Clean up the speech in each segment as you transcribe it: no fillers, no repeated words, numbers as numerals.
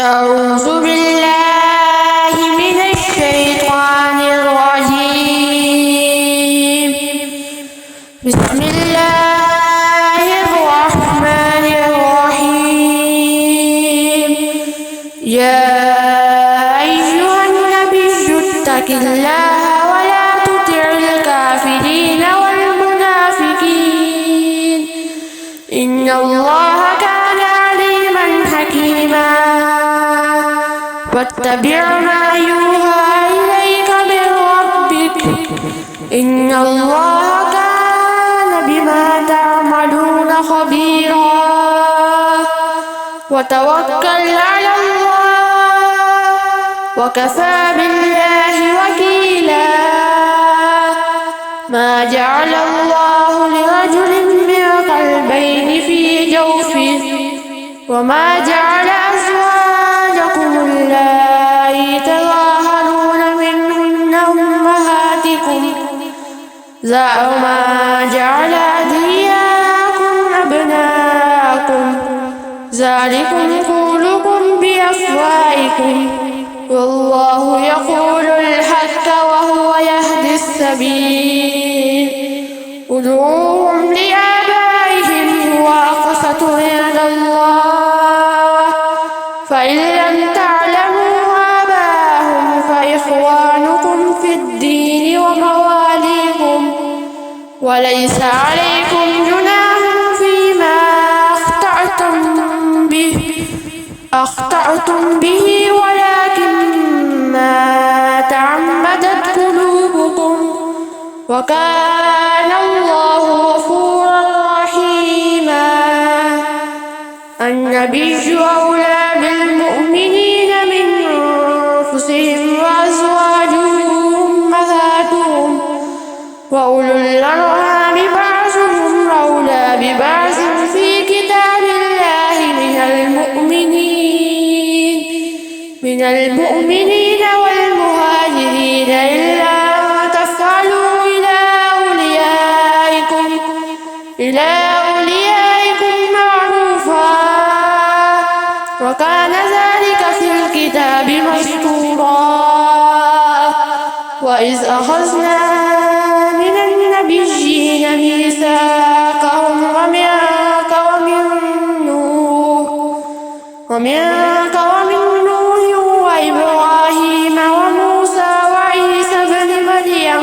أعوذ بالله من الشيطان الرجيم. بسم الله الرحمن الرحيم. يا أيها النبي اتق الله ولا تطع الكافرين والمنافقين إن الله كان عليما حكيما. واتبع ما يوحى إليك من ربك إن الله كان بما تعملون خبيرا. وتوكل على الله وكفى بالله وكيلا. ما جعل الله لرجل من قلبين في جوفه وما جعل أزواجكم اللائي تظاهرون منهن أمهاتكم وما جعل أدعياءكم أبناءكم ذلكم قولكم بأفواهكم والله يقول الحق وهو يهدي السبيل. ادعوهم لآبائهم هو أقسط عند الله فإن لم تعلموا آباءهم فإخوانكم في الدين ومواليكم وليس عليكم جناح فيما أخطأتم به ولكن ما تعمدت قلوبكم وكان الله غفورا رحيما. النبي أولى بالمؤمنين من أنفسهم وأزواجهم أمهاتهم وأولو الأرحام بعضهم أولى ببعض في كتاب الله من المؤمنين والمهاجرين إلا أن تفعلوا إلى أوليائكم معروفا وكان ذلك في الكتاب مسطورا. وإذ أخذنا من النبيين ميثاقهم ومنك ومن نوح وإبراهيم وموسى وعيسى بن مريم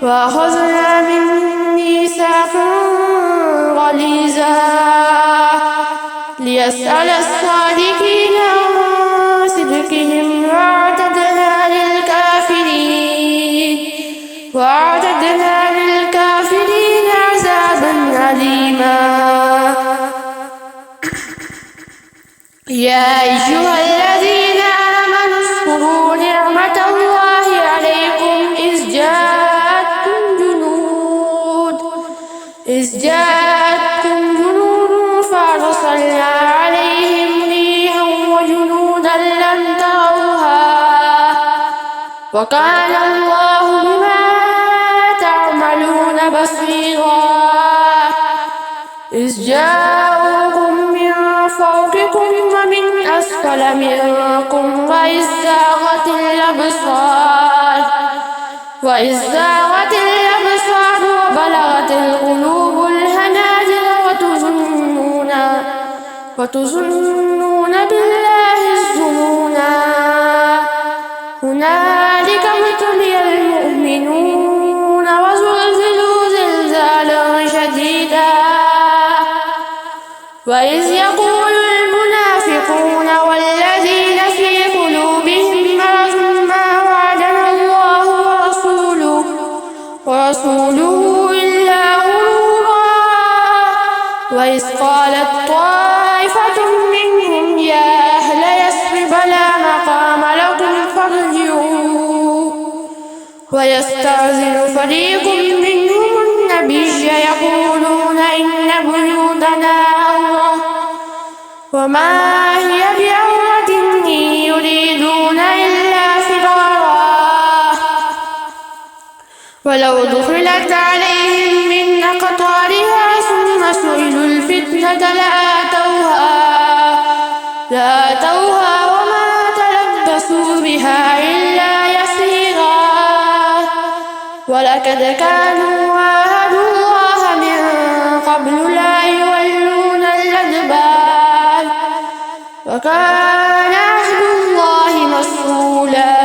وأخذنا من ميثاقا غليظا ليسأل الصادقين عن صدقهم وأعتدنا للكافرين عذابا أليما. يا أيها الذين آمنوا اذكروا نعمة الله عليكم إذ جاءتكم جنود فأرسلنا عليهم ريحا وجنودا لم تروها وكان الله بما تعملون بصيرا. إذ جاءوكم من فوقكم ومن أسفل منكم وإذ زاغت الأبصار وبلغت القلوب الحناجر وتظنون بالله الظنونا. هنالك ابتلي المؤمنون وزلزلوا زلزالا شديدا. وإذ يقول المنافقون والذين في قلوبهم مرض ما وعدنا الله ورسوله إلا غرورا. وإذ قالت طائفة منهم يا أهل يثرب لا مقام لكم فارجعوا ويستأذن فريق منهم النبي يقولون إن بيوتنا عورة وما هي بعورة إن يريدون إلا فرارا. ولو دخلت عليهم من أقطارها ثم سئلوا الفتنة لآتوها آتوها وما تلبسوا بها إلا يسيرا ولقد كانوا عاهدوا الله من قبل لا يولون الأدبار وكان عهد الله مسؤولا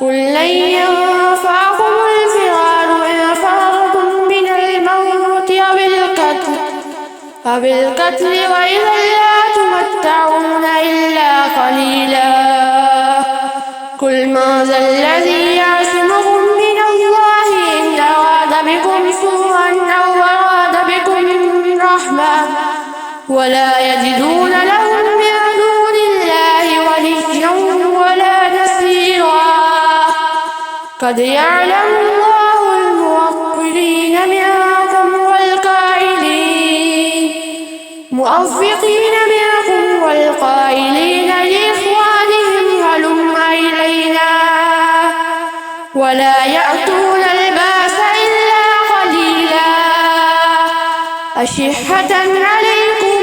قل لن ينفعكم الفرار إن فررتم من الموت أو القتل وإذا لا تمتعون إلا قليلا قل من ذا الذي يعصمكم من الله إن أراد بكم سوءا أو أراد بكم رحمة ولا يجدون لهم من دون الله وليا ولا نصيرا قد يعلم الله الموقرين منكم والقائلين موفقين منكم والقائلين لإخوانهم هلم إلينا ولا يأتون الباس إلا قليلا أشحة عليكم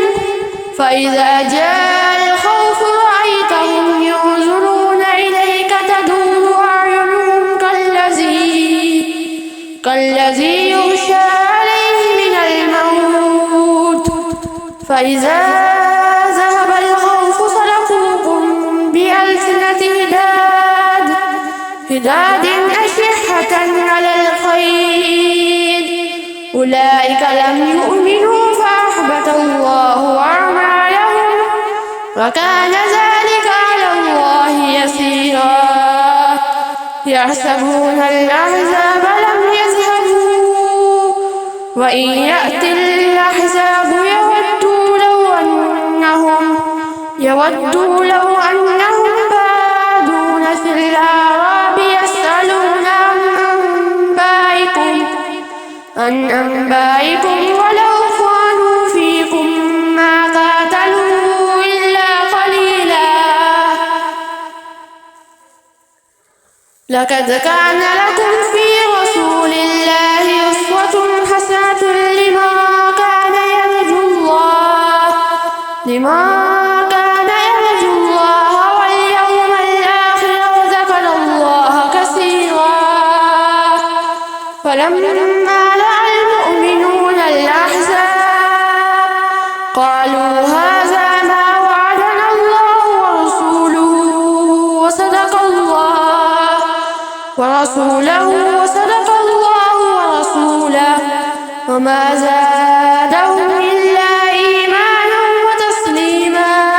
فإذا جاء الخوف رأيتهم ينظرون إليك تدور أعينهم كالذي يغشى عليه من الموت فإذا ذهب الخوف سلكوكم بألسنة هداد أشحة على الخير أولئك لم يؤمنوا فأحبط الله أعمالهم وكان ذلك على الله يسيرا يحسبون الأحزاب لم يذهبوا وإن يأتي الأحزاب يودوا لو أنهم بادون في الأعراب يسألون عن أنبائكم ولو كانوا فيكم ما قاتلوا إلا قليلا لقد كان لكم في رسول الله أسوة حسنة لمن كان يرجو الله واليوم الآخر وذكر الله كثيرا فلما رأى المؤمنون الأحزاب قالوا هذا ما وعدنا الله ورسوله وصدق الله ورسوله وما زادهم إلا إيمانا وتسليما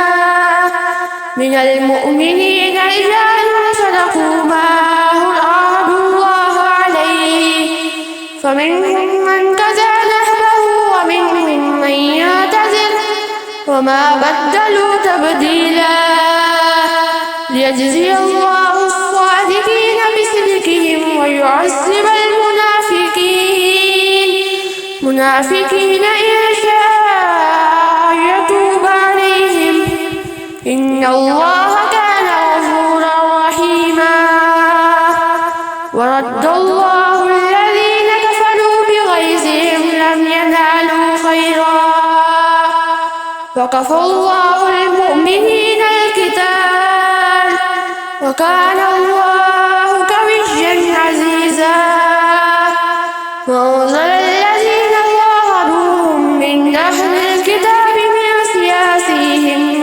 من المؤمنين رجال صدقوا ما عاهدوا الله عليه فمنهم من كذا نحبه ومنهم من يعتذر وما بدلوا تبديلا ليجزي الله الصادقين بصدقهم ويعذب المنافقين إن شاء يتوب عليهم إن الله كان غفورا رحيما ورد الله الذين كفروا بغيظهم لم ينالوا خيرا وكفى الله المؤمنين القتال وكان الله قويا عزيزا وأنزل الذين ظاهروهم من أهل الكتاب من سياسيهم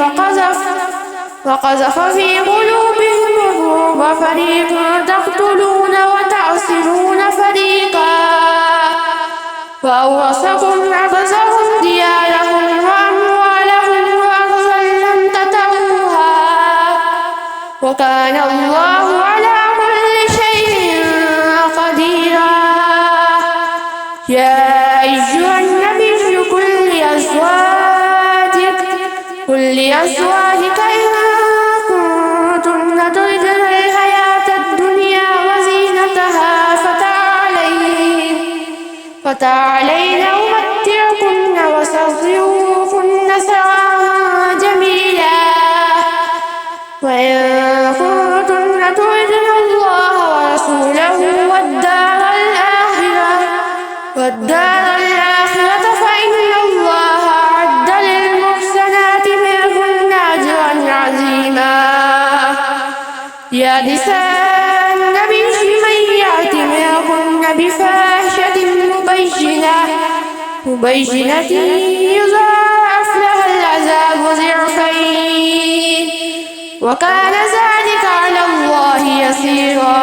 وقذف في قلوبهم الرعب فريقا تقتلون وتأسرون فريقا وأورثكم أرضهم ديارهم وأموالهم وأرضا لم تطئوها وكان الله على كل شيء قديرا يا أيها النبي قل لأزواجك إن كنتن تردن الحياة الدنيا وزينتها فتعالين أمتعكن وسرحكن سراحا جميلا وإن كنتن تردن الله ورسوله والدار الآخرة فإن الله أعد للمحسنات منكن يا نساء النبي من يأت منكن بفاحشة مبينة يضاعف لها العذاب ضعفين وكان ذلك على الله يسيرا.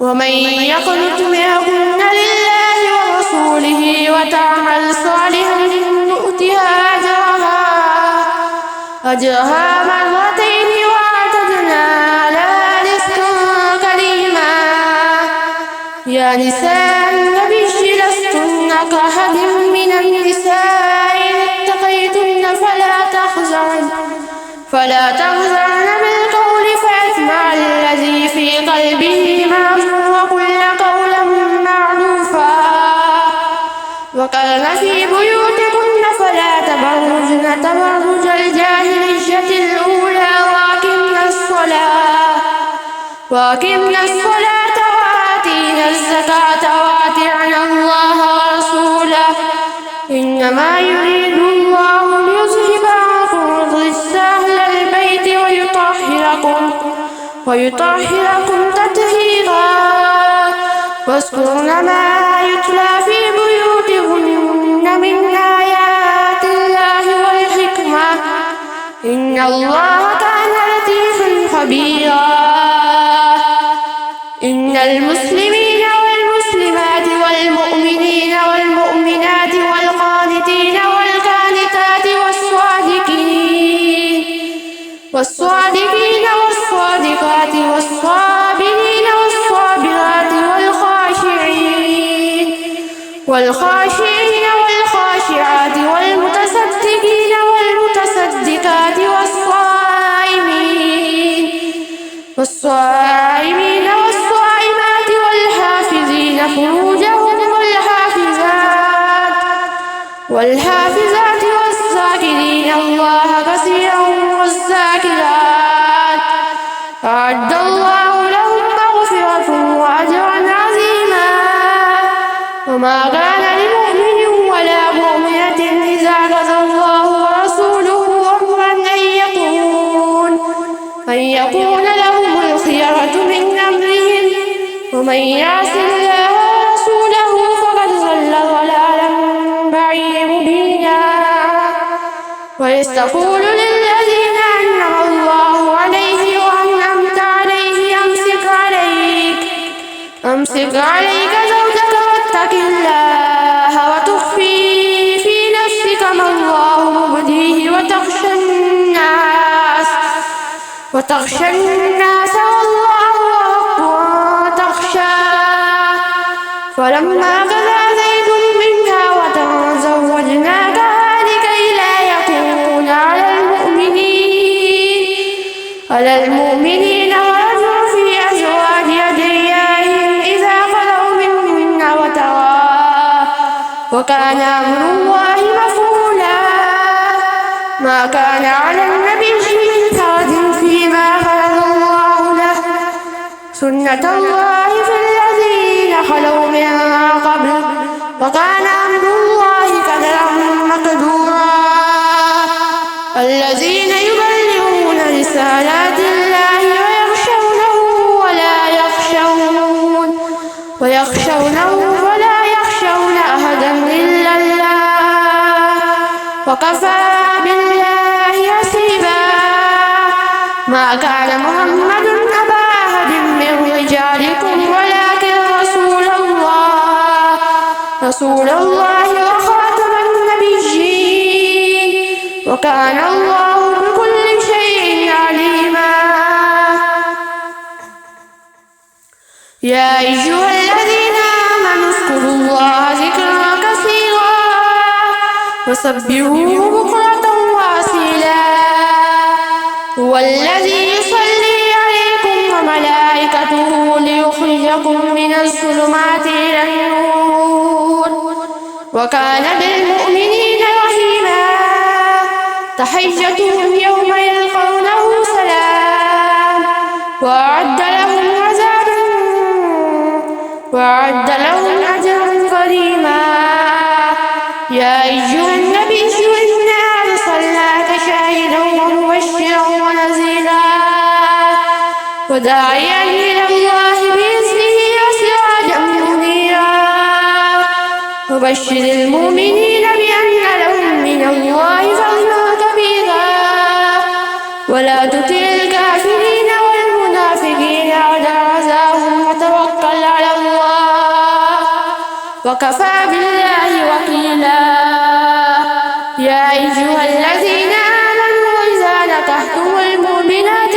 ومن يقنت منكن لله ورسوله وتعمل صالحا نؤتها أجرها مرتين وأعتدنا لها رزقا كريما. يا نساء النبي لستن كأحد من النساء إن اتقيتن فلا تخزعن بالقول فيطمع الذي في قلبه مرض وقلن قولا معروفا وقرن في بيوتكن فلا تبرجن تبرج الجاهلية الأولى وأقمنا الصلاة وآتينا الزكاة وأطعنا الله ورسوله إنما يريد الله ليذهب عنكم الرجس أهل البيت ويطهركم تطهيرا. واذكرن ما يتلى في بيوتكن من آيات الله والحكمة إن الله كان لطيفا خبيرا. إن المسلمين والمسلمات والمؤمنين والمؤمنات والقانتين والقانتات والصادقين والصادقات والصابرين والصابرات والخاشعين والخاشعات والمتصدقين والمتصدقات والصائمين والصائمات والحافظين فروجهم والحافظات والذاكرين الله كثيرا والذاكرات أعد الله لهم مغفرة وأجرا عظيما. وما كان لمؤمن ولا مؤمنة إذا قضى الله ورسوله أمرا أن يكون لهم الخيرة من أمرهم ومن يعص الله ورسوله فقد ضل ضلالا مبينا. ويستقول للذين أنعم الله عليه وأنعمت عليه أمسك عليك زوجك واتق الله وتخفي في نفسك ما الله مبديه وتخشى الناس والله أحق تخشاه. فلما قضى زيد منها وطرا زوجناكها لكي لا يكون على المؤمنين حرج في أزواج أدعيائهم إذا قضوا منهن وطرا وكان أمر الله مفعولا. ما كان على النبي من حرج فيما فرض الله له سنة الله في الذين خلوا من قبل وكان أمر الله قدرا مقدورا. الذين يبلغون رسالات الله ويخشونه ولا يخشون أحدا إلا الله وكفى بالله حسيبا. ما كان محمد أبا أحد من رجالكم ولكن رسول الله وخاتم النبيين وكان الله بكل شيء عليما. يا أيها الذين آمنوا اذكروا الله ذكرا كثيرا وسبحوه بكرة وأصيلا. هو الذي يصلي عليكم وملائكته ليخرجكم من الظلمات إلى النور وكان بالمؤمنين رحيما. تحيتهم يوم يلقونه سلام وأعد لهم أجرا كريما. يا أيها النبي إنا أرسلناك شاهدا ومبشرا ونذيرا وداعيا إلى الله بإذنه وسراجا منيرا وبشر المؤمنين بأن لهم من الله فضلا كبيرا ولا تطع الكافرين والمنافقين ودعهم وتوكل على الله وكفى بالله وكيلا يا أيها الذين آمنوا إذا نكحتم المؤمنات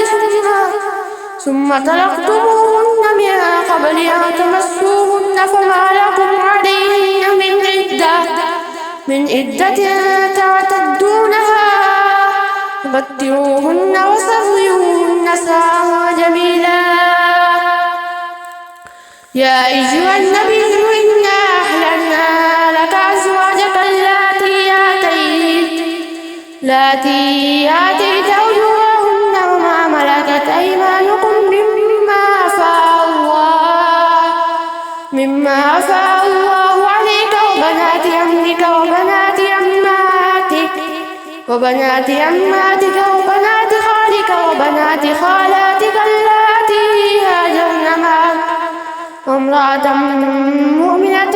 ثم طلقتموهن من قبل أن تمسوهن فما لكم عليهن من عدة تعتدونها فمتعوهن وسرحوهن سراحا جميلا يا أيها النبي إنا أحللنا لك أزواجك اللاتي آتيت أجورهن وما ملكت أيمانكم مما أفاء الله عليك وبنات عمك وبنات عماتك وبنات خالك وبنات خالاتك اللاتي هاجرن معك وامرأة مؤمنة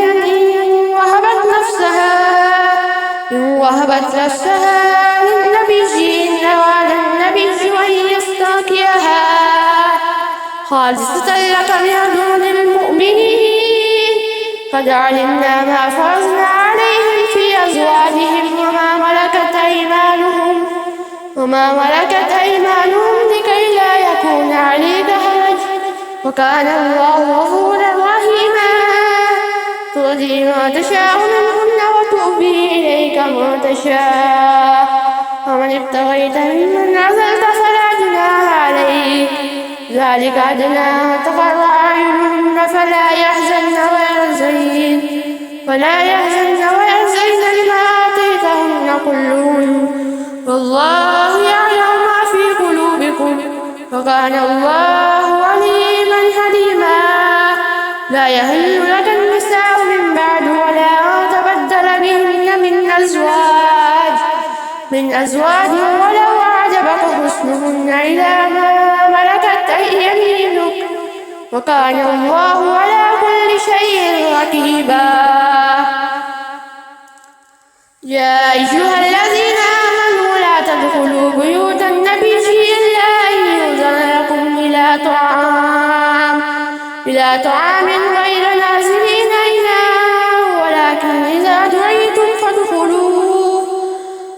إن وهبت نفسها للنبي إن أراد النبي أن يستنكحها خالصة لك من دون المؤمنين قد علمنا ما فرضنا عليهم في أزواجهم وما ملكت أيمانهم لكي لا يكون عليك حرج وكان الله غفورا رحيما ترضي ما تشاء منهن وتؤبي إليك ما تشاء ومن ابتغيت ممن عزلت فلا جناح عليك ذلك أدنى أن تقر أعينهن فلا يحزن ويحزن لما أعطيتهن كلهن والله يعلم ما في قلوبكم وكان الله عليما حليما لا يحل لك النساء من بعد ولا أن تبدل بهن من أزواج ولو أعجبك حسنهن إلى ما ملكت يمينك وكان الله على كل شيء رقيبا يا أيها الذين آمنوا لا تدخلوا بيوت النبي إلا أن يؤذن لكم إلى طعام غير نازلين إناه ولكن إذا دعيتم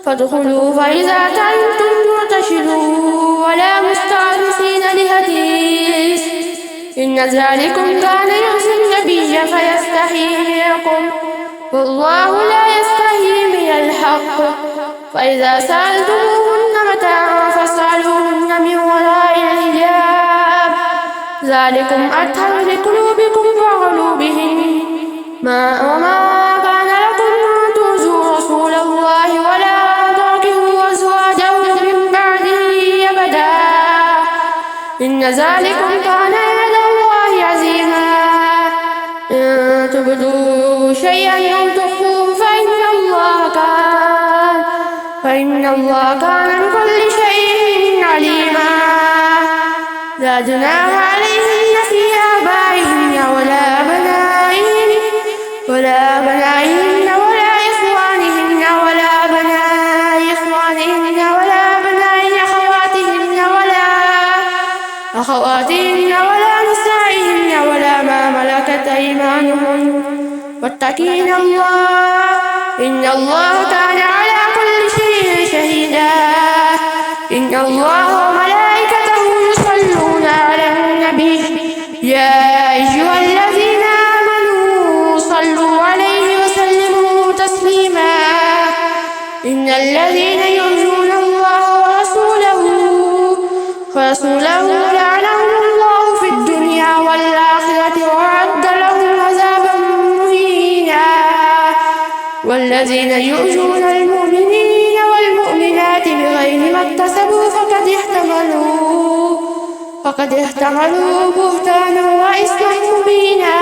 فادخلوا فإذا طعمتم فاغتسلوا ولا مستأنسين لحديث إن ذلكم كان يؤذي النبي فيستحيي منكم والله لا يستحيي من الحق فإذا سألتموهن متاعا فاسألوهن من وراء الحجاب ذلكم أطهر لقلوبكم وقلوبهن وما كان لكم أن تؤذوا رسول الله ولا تنكحوا أزواجه من بعده أبدا إن ذلكم كان عند الله عظيما إن تبدوا شيئا أو تخفوه فإن الله كان بكل شيء عليما لا جناح عليهن في آبائهن ولا أبنائهن ولا إخوانهن ولا أبناء إخوانهن ولا أبناء أخواتهن ولا نسائهن ولا ما ملكت أيمانهن واتقين الله إن الله كان على كل شيء شهيدا إن الله وملائكته يصلون على النبي يا أيها الذين آمنوا صلوا عليه وسلموا تسليما إن الذين يؤذون الله ورسوله لعنهم الله في الدنيا والآخرة وأعد لهم عذابا مهينا والذين يؤذون المؤمنين والمؤمنات بغير ما اكتسبوا فقد احتملوا بهتانا وإثما مبينا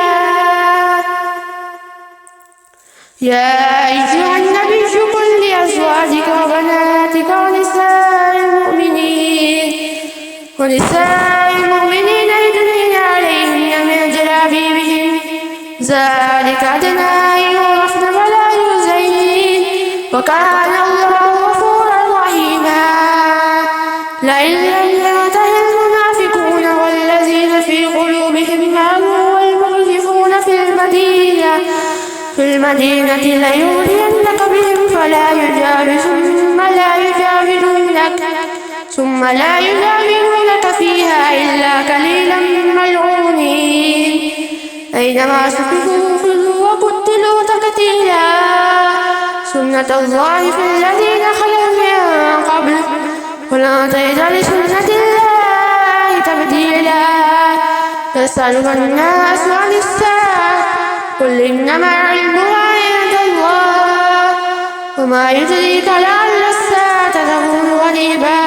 يا أيها النبي قل لأزواجك وبناتك ونساء المؤمنين لئن لم ينته المنافقون والذين في قلوبهم مرض والمرجفون في المدينة ليغرينك بهم ثم لا يجاورونك فيها إلا قليلا ملعونين أينما سكنوا خذوا وقتلوا تقتيلا سنة الله في الذين خلوا من قبل ولن تجد لسنة الله تبديلا يسألك الناس عن الساعة قل إنما علمها عند الله وما يدريك لعل الساعة تكون قريبا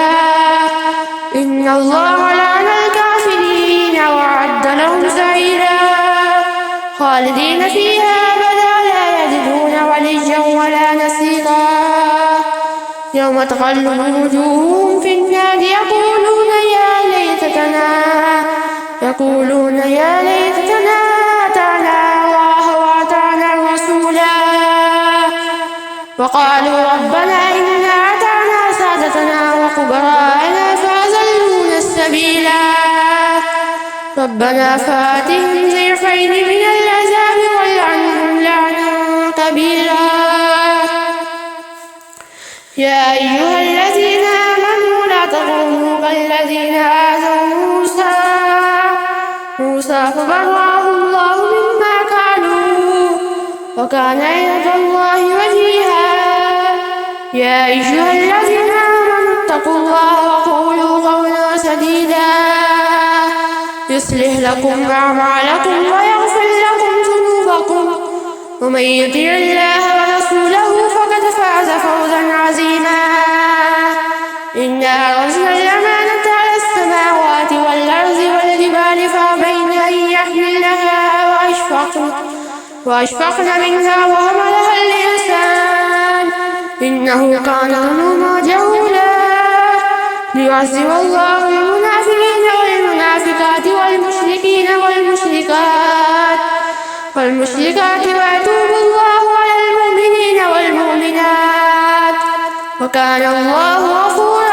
إن الله لعن الكافرين وأعد لهم سعيرا خالدين فيها أبدا لا يجدون وليا ولا نصيرا يوم تقلب وجوههم في النار يقولون يا ليتنا أطعنا الله وأطعنا الرسولا وقالوا ربنا إنا أطعنا سادتنا وكبراءنا فأضلونا السبيلا ربنا فآتهم ضعفين من العذاب والعنهم لعنا كبيرا يا أيها الذين آمنوا لا تكونوا كالذين آذوا موسى فبرأه الله مما قالوا وكان عند الله وجيها يا أيها الذين آمنوا اتقوا الله وقولوا قولا سديدا يصلح لكم أعمالكم ويغفر لكم ذنوبكم ومن يطع الله ورسوله فقد فاز فوزا عظيما إنا عرضنا الأمانة على السماوات والأرض والجبال فأبين أن يحملنها وأشفقن منها وحملها الإنسان إنه كان ظلوما جهولا ليعذب الله المنافقين والمنافقات والمشركات ويتوب الله على المؤمنين والمؤمنات وكان الله غفورا